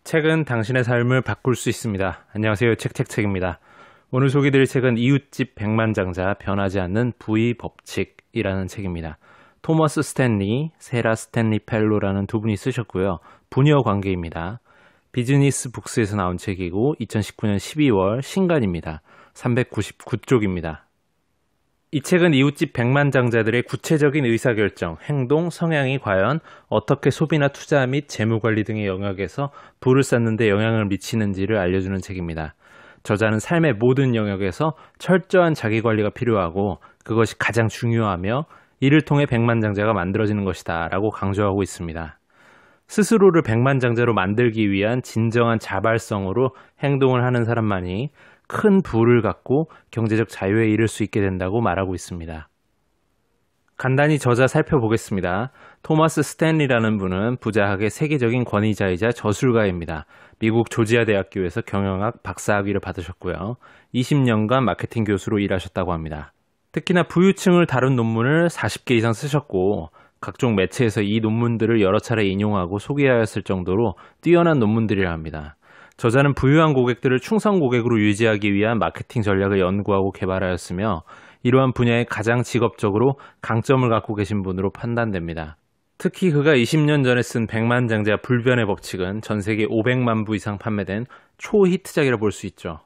책은 당신의 삶을 바꿀 수 있습니다. 안녕하세요. 책입니다. 오늘 소개드릴 책은 이웃집 백만장자 변하지 않는 부의 법칙이라는 책입니다. 토머스 스탠리, 세라 스탠리 펠로라는 두 분이 쓰셨고요. 부녀 관계입니다. 비즈니스 북스에서 나온 책이고 2019년 12월 신간입니다. 399쪽입니다. 이 책은 이웃집 백만장자들의 구체적인 의사결정, 행동, 성향이 과연 어떻게 소비나 투자 및 재무관리 등의 영역에서 부를 쌓는 데 영향을 미치는지를 알려주는 책입니다. 저자는 삶의 모든 영역에서 철저한 자기관리가 필요하고 그것이 가장 중요하며 이를 통해 백만장자가 만들어지는 것이다 라고 강조하고 있습니다. 스스로를 백만장자로 만들기 위한 진정한 자발성으로 행동을 하는 사람만이 큰 부를 갖고 경제적 자유에 이를 수 있게 된다고 말하고 있습니다. 간단히 저자 살펴보겠습니다. 토마스 스탠리라는 분은 부자학의 세계적인 권위자이자 저술가입니다. 미국 조지아 대학교에서 경영학 박사학위를 받으셨고요. 20년간 마케팅 교수로 일하셨다고 합니다. 특히나 부유층을 다룬 논문을 40개 이상 쓰셨고 각종 매체에서 이 논문들을 여러 차례 인용하고 소개하였을 정도로 뛰어난 논문들이라 합니다. 저자는 부유한 고객들을 충성 고객으로 유지하기 위한 마케팅 전략을 연구하고 개발하였으며 이러한 분야에 가장 직업적으로 강점을 갖고 계신 분으로 판단됩니다. 특히 그가 20년 전에 쓴 백만장자 불변의 법칙은 전 세계 500만 부 이상 판매된 초히트작이라 볼 수 있죠.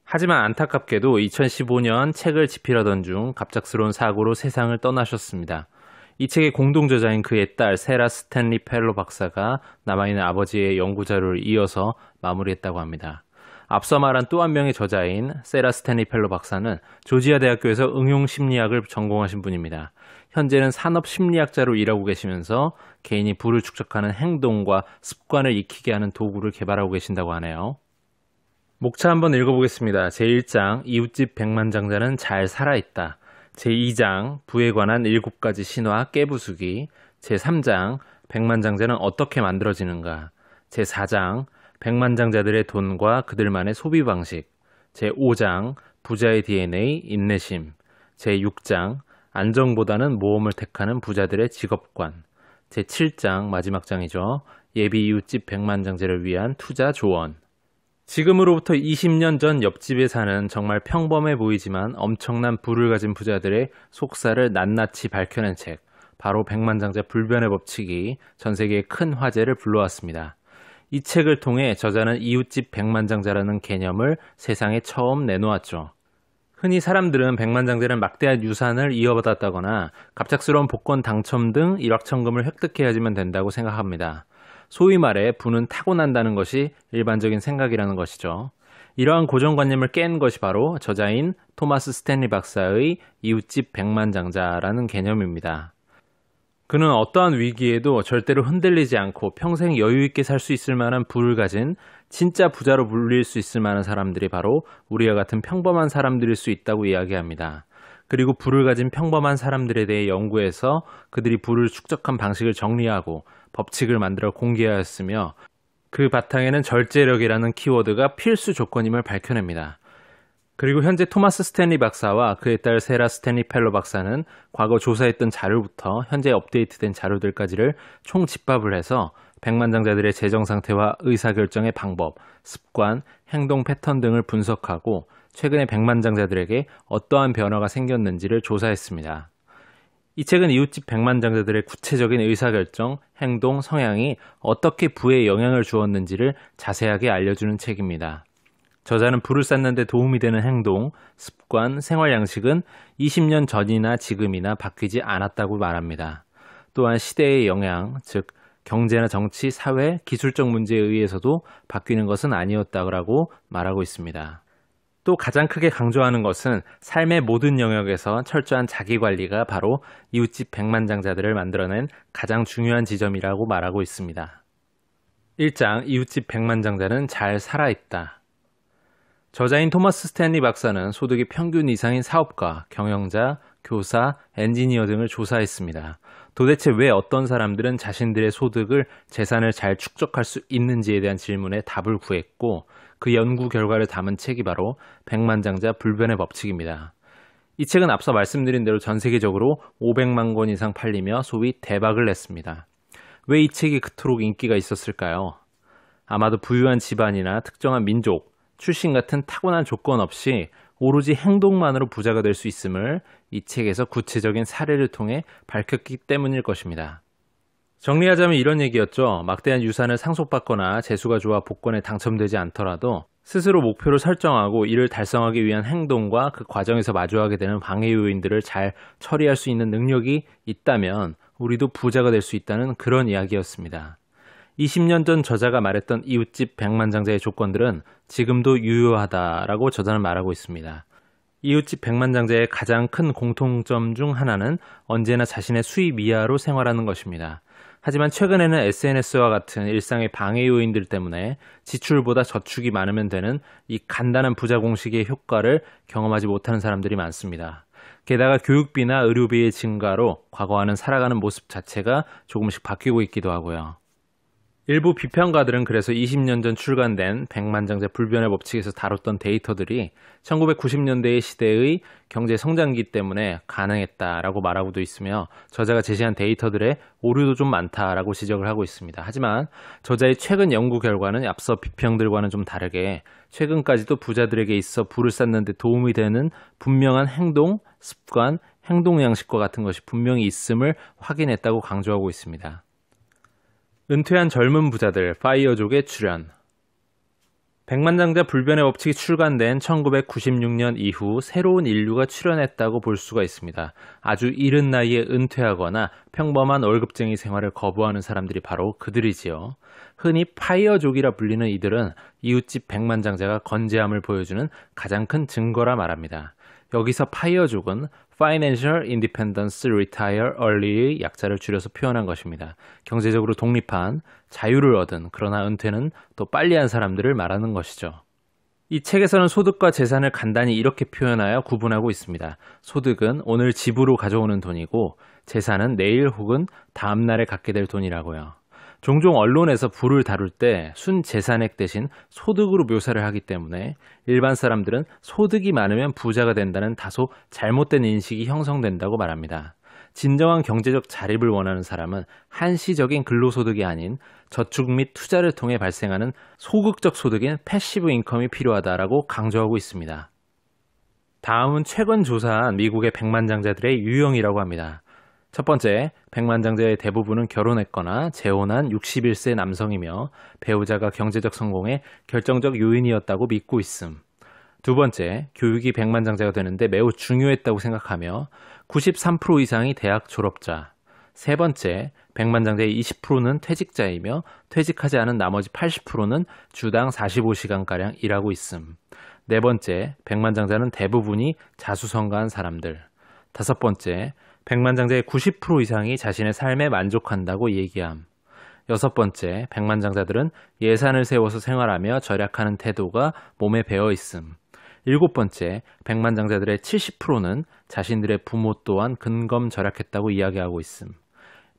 하지만 안타깝게도 2015년 책을 집필하던 중 갑작스러운 사고로 세상을 떠나셨습니다. 이 책의 공동저자인 그의 딸 세라 스탠리 펠로 박사가 남아있는 아버지의 연구자료를 이어서 마무리했다고 합니다. 앞서 말한 또 한 명의 저자인 세라 스탠리 펠로 박사는 조지아 대학교에서 응용심리학을 전공하신 분입니다. 현재는 산업심리학자로 일하고 계시면서 개인이 부를 축적하는 행동과 습관을 익히게 하는 도구를 개발하고 계신다고 하네요. 목차 한번 읽어보겠습니다. 제1장 이웃집 백만장자는 잘 살아있다. 제2장 부에 관한 7가지 신화 깨부수기. 제3장 백만장자는 어떻게 만들어지는가. 제4장 백만장자들의 돈과 그들만의 소비 방식. 제5장 부자의 DNA 인내심. 제6장 안정보다는 모험을 택하는 부자들의 직업관. 제7장 마지막 장이죠. 예비 이웃집 백만장자를 위한 투자 조언. 지금으로부터 20년 전 옆집에 사는 정말 평범해 보이지만 엄청난 부를 가진 부자들의 속사를 낱낱이 밝혀낸 책, 바로 백만장자 불변의 법칙이 전 세계에 큰 화제를 불러왔습니다. 이 책을 통해 저자는 이웃집 백만장자라는 개념을 세상에 처음 내놓았죠. 흔히 사람들은 백만장자는 막대한 유산을 이어받았다거나 갑작스러운 복권 당첨 등 일확천금을 획득해야지만 된다고 생각합니다. 소위 말해 부는 타고난다는 것이 일반적인 생각이라는 것이죠. 이러한 고정관념을 깬 것이 바로 저자인 토마스 스탠리 박사의 이웃집 백만장자라는 개념입니다. 그는 어떠한 위기에도 절대로 흔들리지 않고 평생 여유 있게 살 수 있을 만한 부를 가진 진짜 부자로 불릴 수 있을 만한 사람들이 바로 우리와 같은 평범한 사람들일 수 있다고 이야기합니다. 그리고 부를 가진 평범한 사람들에 대해 연구해서 그들이 부를 축적한 방식을 정리하고 법칙을 만들어 공개하였으며 그 바탕에는 절제력이라는 키워드가 필수 조건임을 밝혀냅니다. 그리고 현재 토마스 스탠리 박사와 그의 딸 세라 스탠리 펠로 박사는 과거 조사했던 자료부터 현재 업데이트된 자료들까지를 총 집합을 해서 백만장자들의 재정 상태와 의사결정의 방법, 습관, 행동 패턴 등을 분석하고 최근에 백만장자들에게 어떠한 변화가 생겼는지를 조사했습니다. 이 책은 이웃집 백만장자들의 구체적인 의사결정, 행동, 성향이 어떻게 부에 영향을 주었는지를 자세하게 알려주는 책입니다. 저자는 부를 쌓는 데 도움이 되는 행동, 습관, 생활 양식은 20년 전이나 지금이나 바뀌지 않았다고 말합니다. 또한 시대의 영향, 즉 경제나 정치, 사회, 기술적 문제에 의해서도 바뀌는 것은 아니었다고 말하고 있습니다. 또 가장 크게 강조하는 것은 삶의 모든 영역에서 철저한 자기관리가 바로 이웃집 백만장자들을 만들어낸 가장 중요한 지점이라고 말하고 있습니다. 1장 이웃집 백만장자는 잘 살아있다. 저자인 토마스 스탠리 박사는 소득이 평균 이상인 사업가, 경영자, 교사, 엔지니어 등을 조사했습니다. 도대체 왜 어떤 사람들은 자신들의 소득을, 재산을 잘 축적할 수 있는지에 대한 질문에 답을 구했고 그 연구 결과를 담은 책이 바로 백만장자 불변의 법칙입니다. 이 책은 앞서 말씀드린 대로 전 세계적으로 500만 권 이상 팔리며 소위 대박을 냈습니다. 왜 이 책이 그토록 인기가 있었을까요? 아마도 부유한 집안이나 특정한 민족, 출신 같은 타고난 조건 없이 오로지 행동만으로 부자가 될 수 있음을 이 책에서 구체적인 사례를 통해 밝혔기 때문일 것입니다. 정리하자면 이런 얘기였죠. 막대한 유산을 상속받거나 재수가 좋아 복권에 당첨되지 않더라도 스스로 목표를 설정하고 이를 달성하기 위한 행동과 그 과정에서 마주하게 되는 방해 요인들을 잘 처리할 수 있는 능력이 있다면 우리도 부자가 될 수 있다는 그런 이야기였습니다. 20년 전 저자가 말했던 이웃집 백만장자의 조건들은 지금도 유효하다라고 저자는 말하고 있습니다. 이웃집 백만장자의 가장 큰 공통점 중 하나는 언제나 자신의 수입 이하로 생활하는 것입니다. 하지만 최근에는 SNS와 같은 일상의 방해 요인들 때문에 지출보다 저축이 많으면 되는 이 간단한 부자 공식의 효과를 경험하지 못하는 사람들이 많습니다. 게다가 교육비나 의료비의 증가로 과거와는 살아가는 모습 자체가 조금씩 바뀌고 있기도 하고요. 일부 비평가들은 그래서 20년 전 출간된 백만장자 불변의 법칙에서 다뤘던 데이터들이 1990년대의 시대의 경제 성장기 때문에 가능했다라고 말하고도 있으며 저자가 제시한 데이터들의 오류도 좀 많다라고 지적을 하고 있습니다. 하지만 저자의 최근 연구 결과는 앞서 비평들과는 좀 다르게 최근까지도 부자들에게 있어 부를 쌓는 데 도움이 되는 분명한 행동, 습관, 행동 양식과 같은 것이 분명히 있음을 확인했다고 강조하고 있습니다. 은퇴한 젊은 부자들, 파이어족의 출현. 백만장자 불변의 법칙이 출간된 1996년 이후 새로운 인류가 출현했다고 볼 수가 있습니다. 아주 이른 나이에 은퇴하거나 평범한 월급쟁이 생활을 거부하는 사람들이 바로 그들이지요. 흔히 파이어족이라 불리는 이들은 이웃집 백만장자가 건재함을 보여주는 가장 큰 증거라 말합니다. 여기서 파이어족은 Financial Independence Retire Early의 약자를 줄여서 표현한 것입니다. 경제적으로 독립한, 자유를 얻은, 그러나 은퇴는 또 빨리 한 사람들을 말하는 것이죠. 이 책에서는 소득과 재산을 간단히 이렇게 표현하여 구분하고 있습니다. 소득은 오늘 집으로 가져오는 돈이고 재산은 내일 혹은 다음 날에 갖게 될 돈이라고요. 종종 언론에서 부를 다룰 때 순재산액 대신 소득으로 묘사를 하기 때문에 일반 사람들은 소득이 많으면 부자가 된다는 다소 잘못된 인식이 형성된다고 말합니다. 진정한 경제적 자립을 원하는 사람은 한시적인 근로소득이 아닌 저축 및 투자를 통해 발생하는 소극적 소득인 패시브 인컴이 필요하다라고 강조하고 있습니다. 다음은 최근 조사한 미국의 백만장자들의 유형이라고 합니다. 첫 번째, 백만장자의 대부분은 결혼했거나 재혼한 61세 남성이며 배우자가 경제적 성공의 결정적 요인이었다고 믿고 있음. 두 번째, 교육이 백만장자가 되는데 매우 중요했다고 생각하며 93% 이상이 대학 졸업자. 세 번째, 백만장자의 20%는 퇴직자이며 퇴직하지 않은 나머지 80%는 주당 45시간가량 일하고 있음. 네 번째, 백만장자는 대부분이 자수성가한 사람들. 다섯 번째, 백만장자의 90% 이상이 자신의 삶에 만족한다고 얘기함. 여섯 번째, 백만장자들은 예산을 세워서 생활하며 절약하는 태도가 몸에 배어 있음. 일곱 번째, 백만장자들의 70%는 자신들의 부모 또한 근검 절약했다고 이야기하고 있음.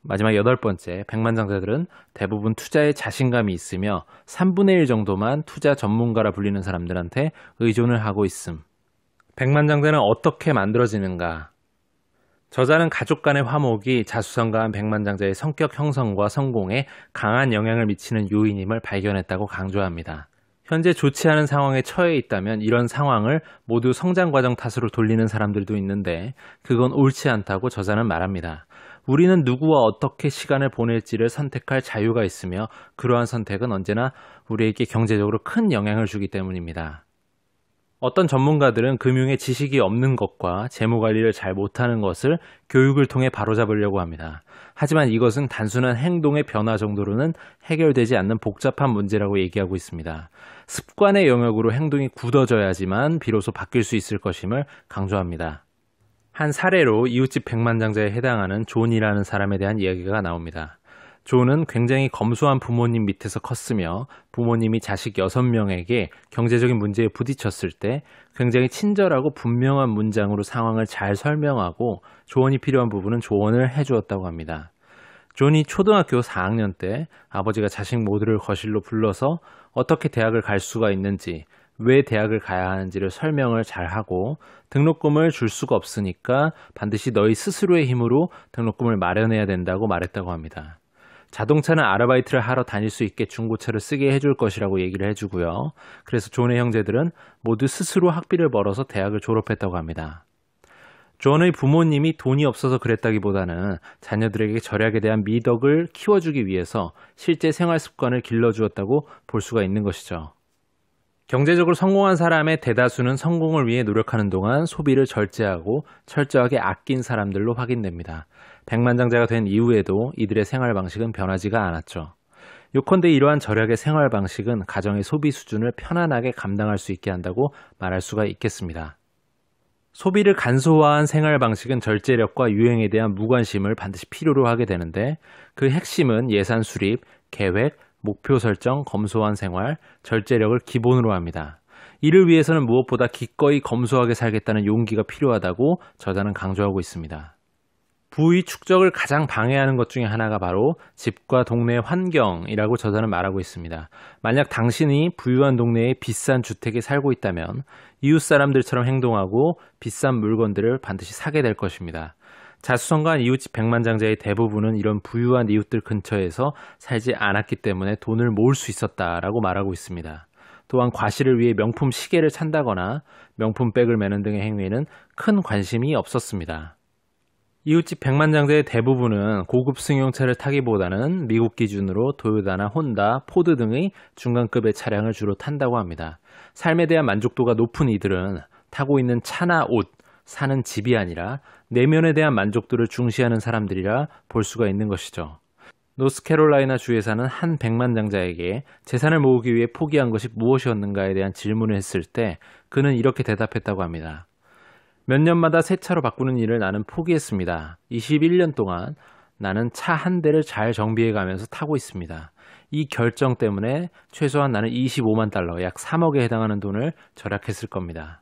마지막 여덟 번째, 백만장자들은 대부분 투자에 자신감이 있으며 3분의 1 정도만 투자 전문가라 불리는 사람들한테 의존을 하고 있음. 백만장자는 어떻게 만들어지는가? 저자는 가족 간의 화목이 자수성가한 백만장자의 성격 형성과 성공에 강한 영향을 미치는 요인임을 발견했다고 강조합니다. 현재 좋지 않은 상황에 처해 있다면 이런 상황을 모두 성장 과정 탓으로 돌리는 사람들도 있는데 그건 옳지 않다고 저자는 말합니다. 우리는 누구와 어떻게 시간을 보낼지를 선택할 자유가 있으며 그러한 선택은 언제나 우리에게 경제적으로 큰 영향을 주기 때문입니다. 어떤 전문가들은 금융에 지식이 없는 것과 재무관리를 잘 못하는 것을 교육을 통해 바로잡으려고 합니다. 하지만 이것은 단순한 행동의 변화 정도로는 해결되지 않는 복잡한 문제라고 얘기하고 있습니다. 습관의 영역으로 행동이 굳어져야지만 비로소 바뀔 수 있을 것임을 강조합니다. 한 사례로 이웃집 백만장자에 해당하는 존이라는 사람에 대한 이야기가 나옵니다. 존은 굉장히 검소한 부모님 밑에서 컸으며 부모님이 자식 6명에게 경제적인 문제에 부딪혔을 때 굉장히 친절하고 분명한 문장으로 상황을 잘 설명하고 조언이 필요한 부분은 조언을 해주었다고 합니다. 존이 초등학교 4학년 때 아버지가 자식 모두를 거실로 불러서 어떻게 대학을 갈 수가 있는지, 왜 대학을 가야 하는지를 설명을 잘하고 등록금을 줄 수가 없으니까 반드시 너희 스스로의 힘으로 등록금을 마련해야 된다고 말했다고 합니다. 자동차는 아르바이트를 하러 다닐 수 있게 중고차를 쓰게 해줄 것이라고 얘기를 해주고요. 그래서 존의 형제들은 모두 스스로 학비를 벌어서 대학을 졸업했다고 합니다. 존의 부모님이 돈이 없어서 그랬다기보다는 자녀들에게 절약에 대한 미덕을 키워주기 위해서 실제 생활 습관을 길러주었다고 볼 수가 있는 것이죠. 경제적으로 성공한 사람의 대다수는 성공을 위해 노력하는 동안 소비를 절제하고 철저하게 아낀 사람들로 확인됩니다. 백만장자가 된 이후에도 이들의 생활 방식은 변하지가 않았죠. 요컨대 이러한 절약의 생활 방식은 가정의 소비 수준을 편안하게 감당할 수 있게 한다고 말할 수가 있겠습니다. 소비를 간소화한 생활 방식은 절제력과 유행에 대한 무관심을 반드시 필요로 하게 되는데 그 핵심은 예산 수립, 계획, 목표 설정, 검소한 생활, 절제력을 기본으로 합니다. 이를 위해서는 무엇보다 기꺼이 검소하게 살겠다는 용기가 필요하다고 저자는 강조하고 있습니다. 부의 축적을 가장 방해하는 것 중에 하나가 바로 집과 동네의 환경이라고 저자는 말하고 있습니다. 만약 당신이 부유한 동네에 비싼 주택에 살고 있다면 이웃 사람들처럼 행동하고 비싼 물건들을 반드시 사게 될 것입니다. 자수성가한 이웃집 백만장자의 대부분은 이런 부유한 이웃들 근처에서 살지 않았기 때문에 돈을 모을 수 있었다라고 말하고 있습니다. 또한 과시를 위해 명품 시계를 찬다거나 명품 백을 매는 등의 행위에는 큰 관심이 없었습니다. 이웃집 백만장자의 대부분은 고급 승용차를 타기보다는 미국 기준으로 도요타나 혼다, 포드 등의 중간급의 차량을 주로 탄다고 합니다. 삶에 대한 만족도가 높은 이들은 타고 있는 차나 옷, 사는 집이 아니라 내면에 대한 만족도를 중시하는 사람들이라 볼 수가 있는 것이죠. 노스캐롤라이나 주에 사는 한 백만장자에게 재산을 모으기 위해 포기한 것이 무엇이었는가에 대한 질문을 했을 때 그는 이렇게 대답했다고 합니다. 몇 년마다 새 차로 바꾸는 일을 나는 포기했습니다. 21년 동안 나는 차 한 대를 잘 정비해 가면서 타고 있습니다. 이 결정 때문에 최소한 나는 25만 달러, 약 3억에 해당하는 돈을 절약했을 겁니다.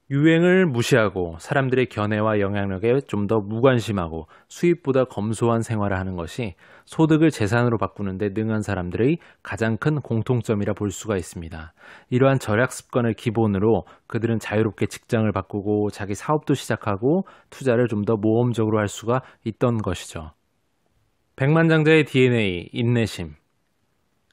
유행을 무시하고 사람들의 견해와 영향력에 좀 더 무관심하고 수입보다 검소한 생활을 하는 것이 소득을 재산으로 바꾸는데 능한 사람들의 가장 큰 공통점이라 볼 수가 있습니다. 이러한 절약 습관을 기본으로 그들은 자유롭게 직장을 바꾸고 자기 사업도 시작하고 투자를 좀 더 모험적으로 할 수가 있던 것이죠. 백만장자의 DNA, 인내심.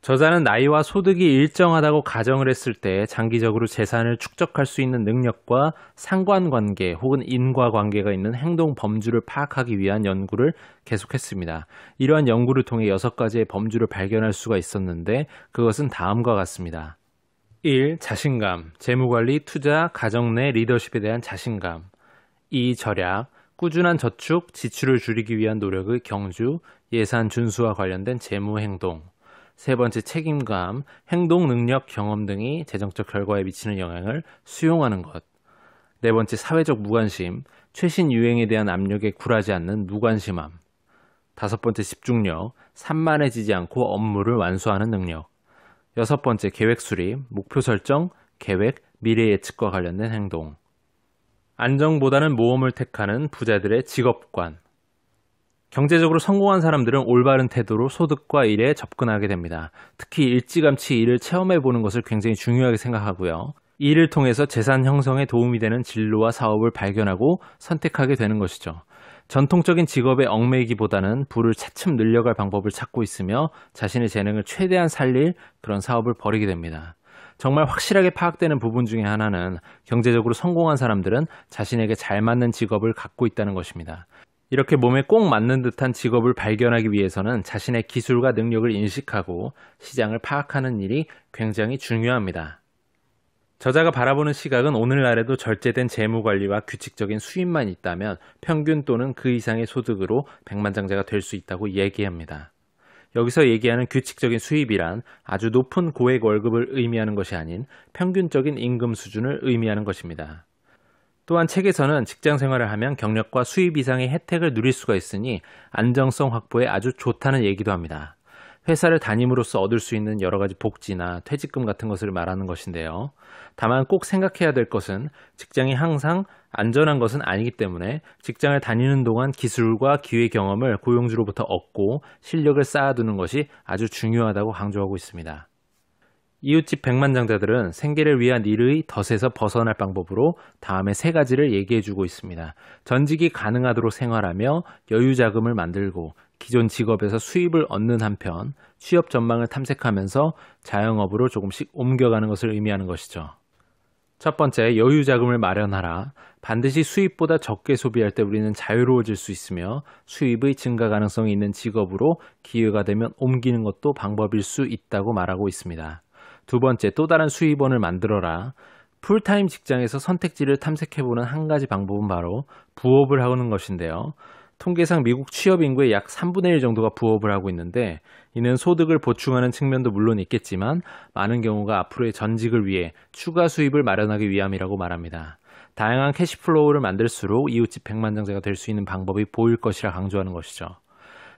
저자는 나이와 소득이 일정하다고 가정을 했을 때 장기적으로 재산을 축적할 수 있는 능력과 상관관계 혹은 인과관계가 있는 행동 범주를 파악하기 위한 연구를 계속했습니다. 이러한 연구를 통해 6가지의 범주를 발견할 수가 있었는데 그것은 다음과 같습니다. 1. 자신감, 재무관리, 투자, 가정 내 리더십에 대한 자신감. 2. 절약, 꾸준한 저축, 지출을 줄이기 위한 노력의 경주, 예산 준수와 관련된 재무 행동. 3번째 책임감, 행동 능력, 경험 등이 재정적 결과에 미치는 영향을 수용하는 것. 4번째 사회적 무관심, 최신 유행에 대한 압력에 굴하지 않는 무관심함. 5번째 집중력, 산만해지지 않고 업무를 완수하는 능력. 6번째 계획 수립, 목표 설정, 계획, 미래 예측과 관련된 행동. 안정보다는 모험을 택하는 부자들의 직업관. 경제적으로 성공한 사람들은 올바른 태도로 소득과 일에 접근하게 됩니다. 특히 일찌감치 일을 체험해보는 것을 굉장히 중요하게 생각하고요. 이 일을 통해서 재산 형성에 도움이 되는 진로와 사업을 발견하고 선택하게 되는 것이죠. 전통적인 직업에 얽매이기보다는 부를 차츰 늘려갈 방법을 찾고 있으며 자신의 재능을 최대한 살릴 그런 사업을 벌이게 됩니다. 정말 확실하게 파악되는 부분 중에 하나는 경제적으로 성공한 사람들은 자신에게 잘 맞는 직업을 갖고 있다는 것입니다. 이렇게 몸에 꼭 맞는 듯한 직업을 발견하기 위해서는 자신의 기술과 능력을 인식하고 시장을 파악하는 일이 굉장히 중요합니다. 저자가 바라보는 시각은 오늘날에도 절제된 재무관리와 규칙적인 수입만 있다면 평균 또는 그 이상의 소득으로 백만장자가 될 수 있다고 얘기합니다. 여기서 얘기하는 규칙적인 수입이란 아주 높은 고액 월급을 의미하는 것이 아닌 평균적인 임금 수준을 의미하는 것입니다. 또한 책에서는 직장 생활을 하면 경력과 수입 이상의 혜택을 누릴 수가 있으니 안정성 확보에 아주 좋다는 얘기도 합니다. 회사를 다님으로써 얻을 수 있는 여러 가지 복지나 퇴직금 같은 것을 말하는 것인데요. 다만 꼭 생각해야 될 것은 직장이 항상 안전한 것은 아니기 때문에 직장을 다니는 동안 기술과 기회 경험을 고용주로부터 얻고 실력을 쌓아두는 것이 아주 중요하다고 강조하고 있습니다. 이웃집 백만장자들은 생계를 위한 일의 덫에서 벗어날 방법으로 다음에 3가지를 얘기해주고 있습니다. 전직이 가능하도록 생활하며 여유 자금을 만들고 기존 직업에서 수입을 얻는 한편 취업 전망을 탐색하면서 자영업으로 조금씩 옮겨가는 것을 의미하는 것이죠. 첫 번째, 여유 자금을 마련하라. 반드시 수입보다 적게 소비할 때 우리는 자유로워질 수 있으며 수입의 증가 가능성이 있는 직업으로 기회가 되면 옮기는 것도 방법일 수 있다고 말하고 있습니다. 두 번째, 또 다른 수입원을 만들어라. 풀타임 직장에서 선택지를 탐색해보는 한 가지 방법은 바로 부업을 하는 것인데요. 통계상 미국 취업 인구의 약 3분의 1 정도가 부업을 하고 있는데 이는 소득을 보충하는 측면도 물론 있겠지만 많은 경우가 앞으로의 전직을 위해 추가 수입을 마련하기 위함이라고 말합니다. 다양한 캐시플로우를 만들수록 이웃집 백만장자가 될 수 있는 방법이 보일 것이라 강조하는 것이죠.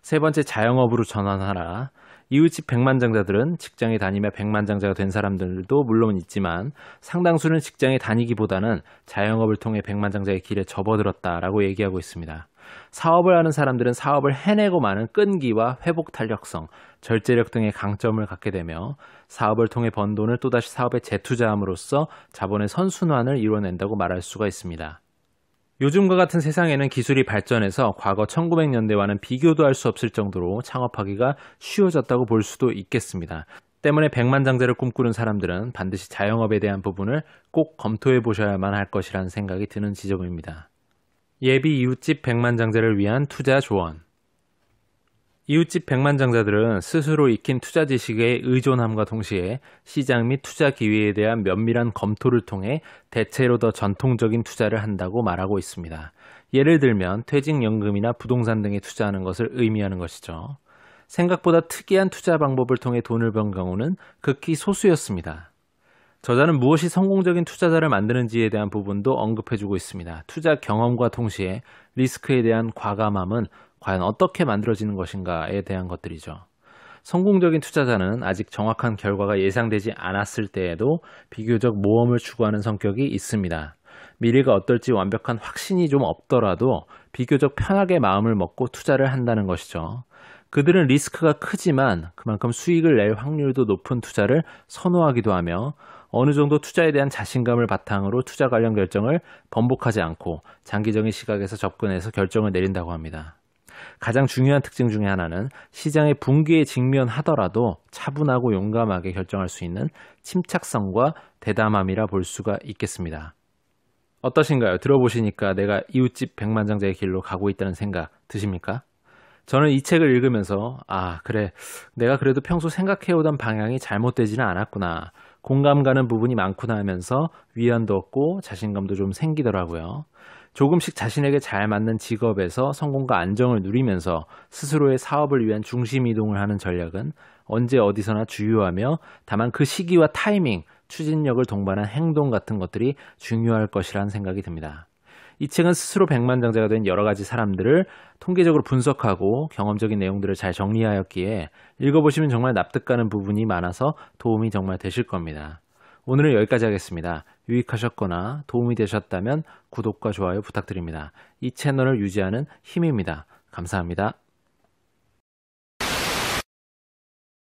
세 번째, 자영업으로 전환하라. 이웃집 백만장자들은 직장에 다니며 백만장자가 된 사람들도 물론 있지만 상당수는 직장에 다니기보다는 자영업을 통해 백만장자의 길에 접어들었다라고 얘기하고 있습니다. 사업을 하는 사람들은 사업을 해내고 마는 끈기와 회복 탄력성, 절제력 등의 강점을 갖게 되며 사업을 통해 번 돈을 또다시 사업에 재투자함으로써 자본의 선순환을 이뤄낸다고 말할 수가 있습니다. 요즘과 같은 세상에는 기술이 발전해서 과거 1900년대와는 비교도 할 수 없을 정도로 창업하기가 쉬워졌다고 볼 수도 있겠습니다. 때문에 백만장자를 꿈꾸는 사람들은 반드시 자영업에 대한 부분을 꼭 검토해 보셔야만 할 것이라는 생각이 드는 지점입니다. 예비 이웃집 백만장자를 위한 투자 조언. 이웃집 백만장자들은 스스로 익힌 투자 지식에 의존함과 동시에 시장 및 투자 기회에 대한 면밀한 검토를 통해 대체로 더 전통적인 투자를 한다고 말하고 있습니다. 예를 들면 퇴직연금이나 부동산 등에 투자하는 것을 의미하는 것이죠. 생각보다 특이한 투자 방법을 통해 돈을 번 경우는 극히 소수였습니다. 저자는 무엇이 성공적인 투자자를 만드는지에 대한 부분도 언급해주고 있습니다. 투자 경험과 동시에 리스크에 대한 과감함은 과연 어떻게 만들어지는 것인가에 대한 것들이죠. 성공적인 투자자는 아직 정확한 결과가 예상되지 않았을 때에도 비교적 모험을 추구하는 성격이 있습니다. 미래가 어떨지 완벽한 확신이 좀 없더라도 비교적 편하게 마음을 먹고 투자를 한다는 것이죠. 그들은 리스크가 크지만 그만큼 수익을 낼 확률도 높은 투자를 선호하기도 하며 어느 정도 투자에 대한 자신감을 바탕으로 투자 관련 결정을 번복하지 않고 장기적인 시각에서 접근해서 결정을 내린다고 합니다. 가장 중요한 특징 중에 하나는 시장의 붕괴에 직면하더라도 차분하고 용감하게 결정할 수 있는 침착성과 대담함이라 볼 수가 있겠습니다. 어떠신가요? 들어보시니까 내가 이웃집 백만장자의 길로 가고 있다는 생각 드십니까? 저는 이 책을 읽으면서 그래, 내가 그래도 평소 생각해오던 방향이 잘못되지는 않았구나, 공감 가는 부분이 많구나 하면서 위안도 얻고 자신감도 좀 생기더라고요. 조금씩 자신에게 잘 맞는 직업에서 성공과 안정을 누리면서 스스로의 사업을 위한 중심 이동을 하는 전략은 언제 어디서나 주요하며 다만 그 시기와 타이밍, 추진력을 동반한 행동 같은 것들이 중요할 것이라는 생각이 듭니다. 이 책은 스스로 백만장자가 된 여러 가지 사람들을 통계적으로 분석하고 경험적인 내용들을 잘 정리하였기에 읽어보시면 정말 납득 가는 부분이 많아서 도움이 정말 되실 겁니다. 오늘은 여기까지 하겠습니다. 유익하셨거나 도움이 되셨다면 구독과 좋아요 부탁드립니다. 이 채널을 유지하는 힘입니다. 감사합니다.